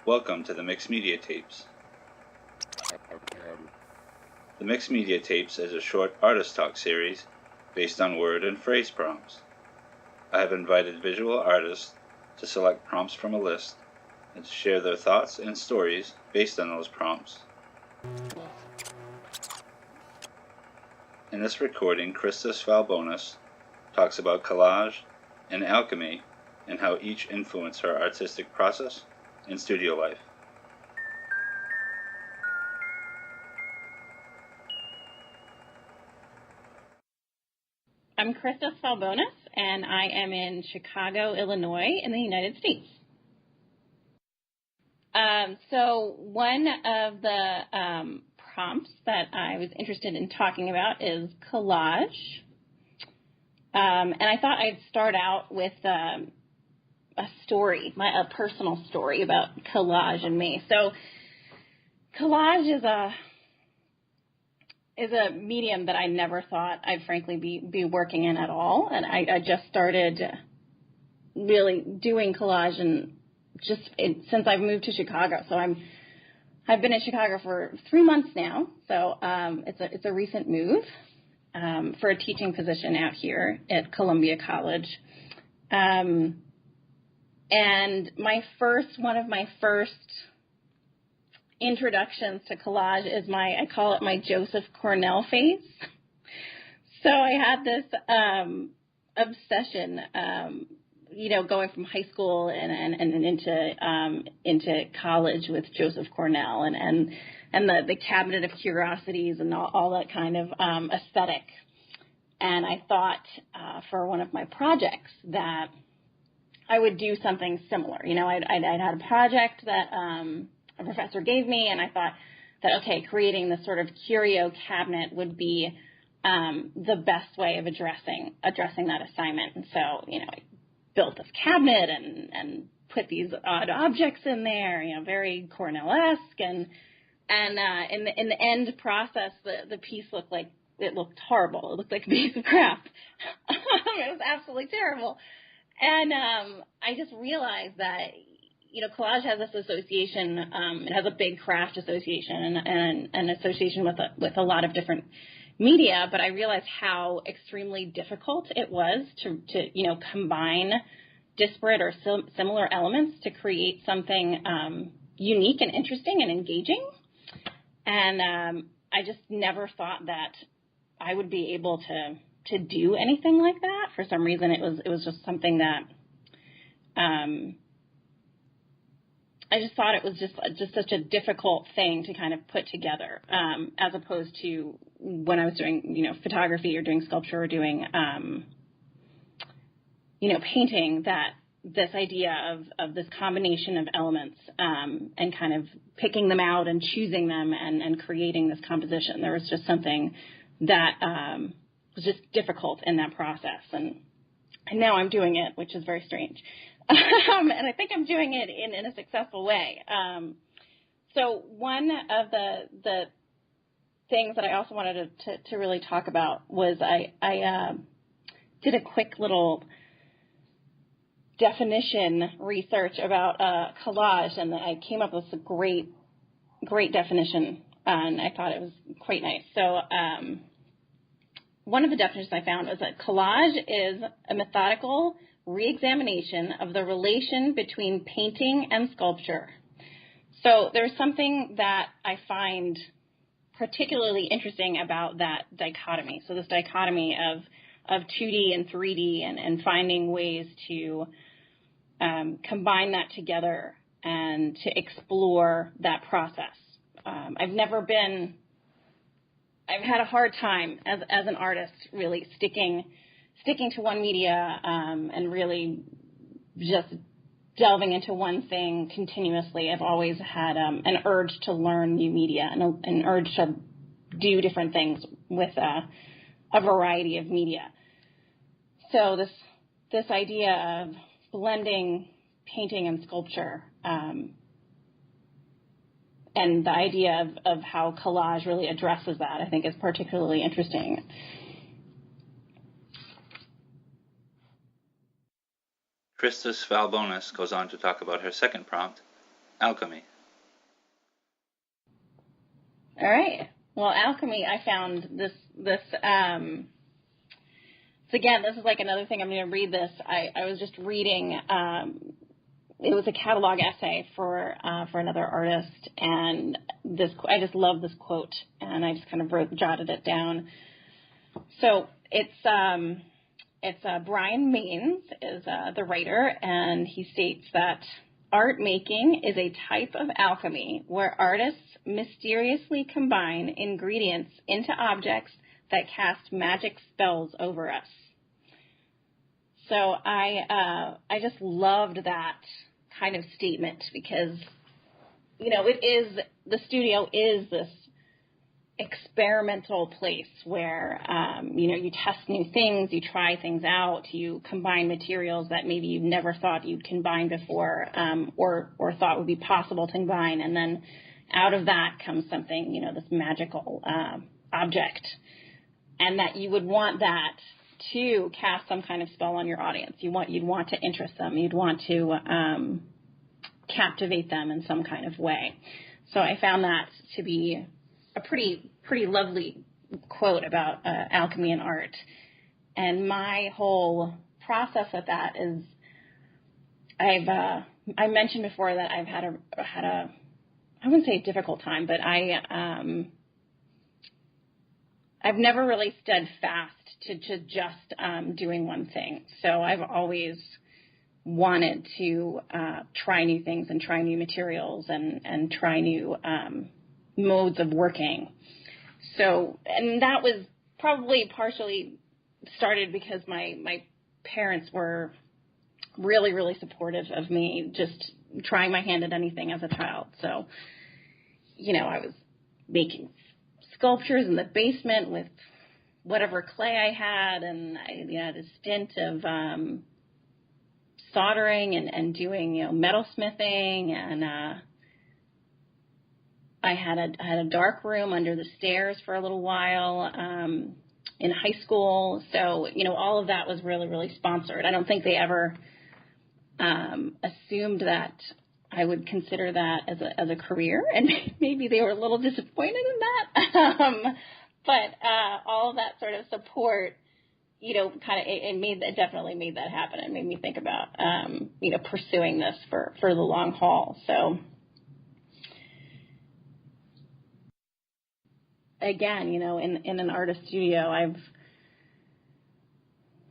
Welcome to the Mixed Media Tapes. The Mixed Media Tapes is a short artist talk series based on word and phrase prompts. I have invited visual artists to select prompts from a list and to share their thoughts and stories based on those prompts. In this recording, Krista Svalbonas talks about collage and alchemy and how each influence her artistic process and studio life. I'm Krista Svalbonas, and I am in Chicago, Illinois, in the United States. So one of the prompts that I was interested in talking about is collage. And I thought I'd start out with a story, a personal story about collage and me. So collage is a medium that I never thought I'd frankly be working in at all. And I just started really doing collage since I've moved to Chicago. So I've been in Chicago for 3 months now. So it's a recent move for a teaching position out here at Columbia College. And one of my first introductions to collage is I call it my Joseph Cornell phase. So I had this obsession, going from high school and into college with Joseph Cornell and the cabinet of curiosities and all that kind of aesthetic. And I thought for one of my projects that I would do something similar. I'd had a project that a professor gave me, and I thought that, creating this sort of curio cabinet would be the best way of addressing that assignment. And so, I built this cabinet and put these odd objects in there, very Cornell-esque, and in the end process, the piece looked horrible. It looked like a piece of crap. It was absolutely terrible. And I just realized that, collage has this association. It has a big craft association and an association with a lot of different media. But I realized how extremely difficult it was to combine disparate or similar elements to create something unique and interesting and engaging. And I just never thought that I would be able to do anything like that. For some reason, it was just something that I just thought it was just such a difficult thing to kind of put together, as opposed to when I was doing photography or doing sculpture or doing painting. That this idea of this combination of elements and kind of picking them out and choosing them and creating this composition. There was just something that was just difficult in that process, and now I'm doing it, which is very strange. And I think I'm doing it in a successful way. So one of the things that I also wanted to really talk about was I did a quick little definition research about collage, and I came up with a great definition, and I thought it was quite nice. So one of the definitions I found was that collage is a methodical re-examination of the relation between painting and sculpture. So there's something that I find particularly interesting about that dichotomy. So this dichotomy of 2D and 3D and finding ways to combine that together and to explore that process. I've had a hard time as an artist really sticking to one media and really just delving into one thing continuously. I've always had an urge to learn new media and an urge to do different things with a variety of media. So this idea of blending painting and sculpture and the idea of how collage really addresses that, I think, is particularly interesting. Krista Svalbonas goes on to talk about her second prompt, Alchemy. All right. Well, Alchemy, I found this so again, this is like another thing. I'm going to read this. I was just reading, it was a catalog essay for another artist, and I just love this quote, and I just kind of jotted it down. So it's Brian Maines is the writer, and he states that art making is a type of alchemy where artists mysteriously combine ingredients into objects that cast magic spells over us. So I just loved that kind of statement because, the studio is this experimental place where, you test new things, you try things out, you combine materials that maybe you've never thought you'd combine before, or thought would be possible to combine. And then out of that comes something, this magical object. And that you would want that to cast some kind of spell on your audience. You'd want to interest them. You'd want to captivate them in some kind of way. So I found that to be a pretty lovely quote about alchemy and art. And my whole process with that is I mentioned before that I've had a I wouldn't say a difficult time, but I've never really stood fast to just doing one thing. So I've always wanted to try new things and try new materials and try new modes of working. So, and that was probably partially started because my parents were really, really supportive of me just trying my hand at anything as a child. So, I was making sculptures in the basement with whatever clay I had, and I had a stint of soldering and doing metal smithing, and I had a dark room under the stairs for a little while in high school. So all of that was really, really sponsored. I don't think they ever assumed that I would consider that as a career, and maybe they were a little disappointed in that. But all of that sort of support, it definitely made that happen. It made me think about, pursuing this for the long haul. So again, in an artist studio,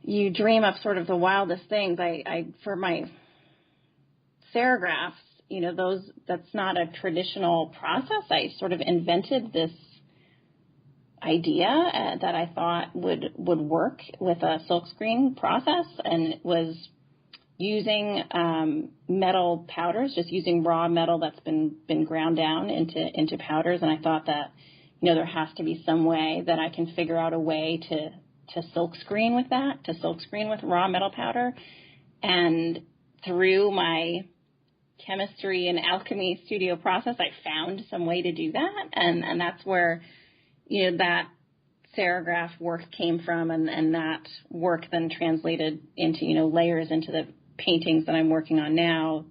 you dream up sort of the wildest things. I for my serigraphs, that's not a traditional process. I sort of invented this idea that I thought would work with a silkscreen process, and it was using metal powders, just using raw metal that's been ground down into powders. And I thought that there has to be some way that I can figure out a way to silkscreen with that, to silkscreen with raw metal powder. And through my chemistry and alchemy studio process, I found some way to do that, and that's where that serigraph work came from, and that work then translated into layers into the paintings that I'm working on now,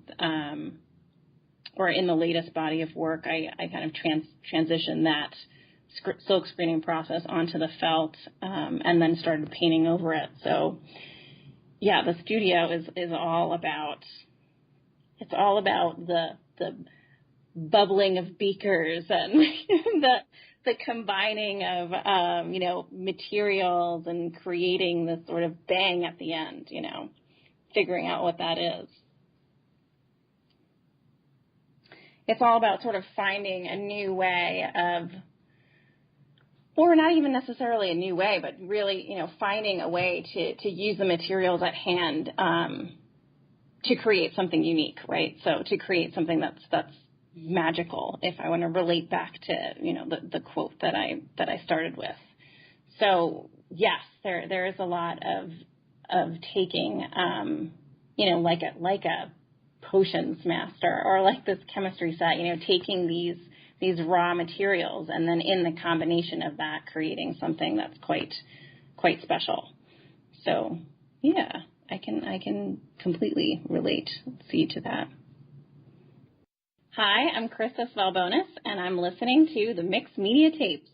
or in the latest body of work. I kind of transitioned that silk screening process onto the felt, and then started painting over it. So yeah, the studio is all about. It's all about the bubbling of beakers and the combining of materials and creating this sort of bang at the end, figuring out what that is. It's all about sort of finding a new way of, or not even necessarily a new way, but really, finding a way to use the materials at hand to create something unique, right? So to create something that's magical, if I want to relate back to, the quote that I started with. So yes, there is a lot of taking, like a potions master, or like this chemistry set, taking these raw materials, and then in the combination of that, creating something that's quite special. So yeah, I can completely relate to that. Hi, I'm Krista Svalbonas, and I'm listening to the Mixed Media Tapes.